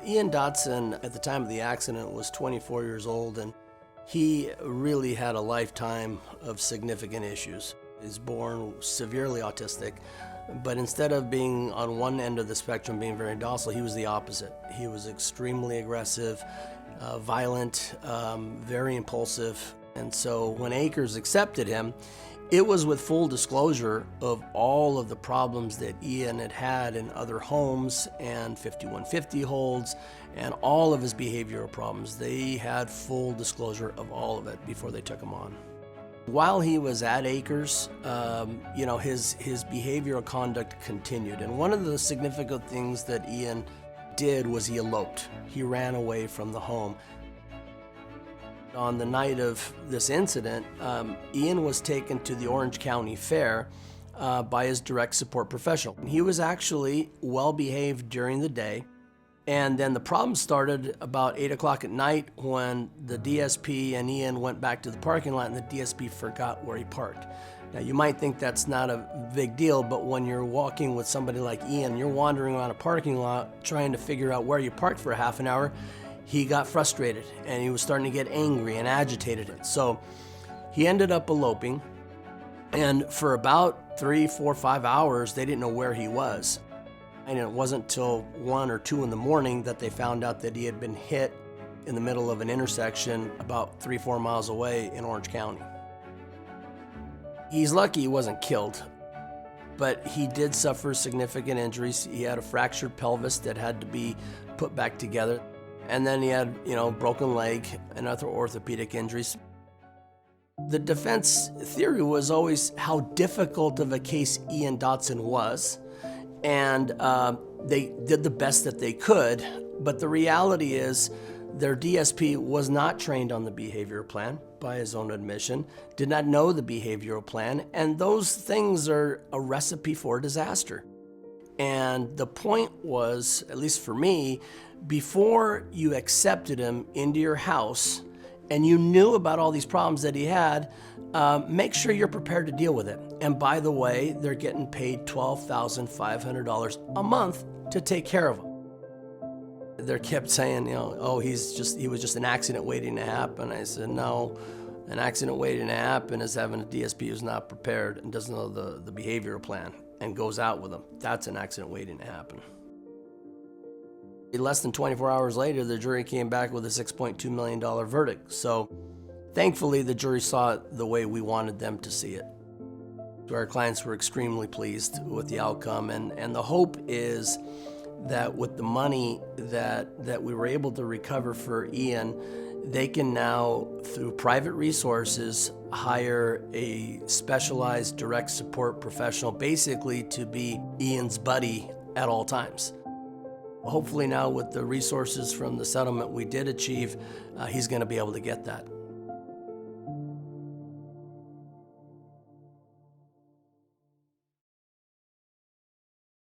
Ian Dotson, at the time of the accident, was 24 years old, and he really had a lifetime of significant issues. He was born severely autistic, but instead of being on one end of the spectrum, being very docile, he was the opposite. He was extremely aggressive, violent, very impulsive. And so when Aacres accepted him, it was with full disclosure of all of the problems that Ian had had in other homes and 5150 holds and all of his behavioral problems. They had full disclosure of all of it before they took him on. While he was at Aacres, his behavioral conduct continued. And one of the significant things that Ian did was he eloped. He ran away from the home. On the night of this incident, Ian was taken to the Orange County Fair by his direct support professional. He was actually well behaved during the day, and then the problem started about 8 o'clock at night when the DSP and Ian went back to the parking lot and the DSP forgot where he parked. Now you might think that's not a big deal, but when you're walking with somebody like Ian, you're wandering around a parking lot trying to figure out where you parked for half an hour. He got frustrated and he was starting to get angry and agitated. So he ended up eloping, and for about 3, 4, 5 hours, they didn't know where he was. And it wasn't till 1 or 2 in the morning that they found out that he had been hit in the middle of an intersection about 3, 4 miles away in Orange County. He's lucky he wasn't killed, but he did suffer significant injuries. He had a fractured pelvis that had to be put back together. And then he had, broken leg and other orthopedic injuries. The defense theory was always how difficult of a case Ian Dotson was, and they did the best that they could, but the reality is their DSP was not trained on the behavior plan, by his own admission, did not know the behavioral plan, and those things are a recipe for disaster. And the point was, at least for me, before you accepted him into your house and you knew about all these problems that he had, make sure you're prepared to deal with it. And by the way, they're getting paid $12,500 a month to take care of him. They kept saying, he was just an accident waiting to happen. I said, no, an accident waiting to happen is having a DSP who's not prepared and doesn't know the behavioral plan and goes out with them. That's an accident waiting to happen. Less than 24 hours later, the jury came back with a $6.2 million verdict. So thankfully, the jury saw it the way we wanted them to see it. Our clients were extremely pleased with the outcome, and the hope is that with the money that we were able to recover for Ian, they can now, through private resources, hire a specialized direct support professional, basically to be Ian's buddy at all times. Hopefully now with the resources from the settlement we did achieve, he's going to be able to get that.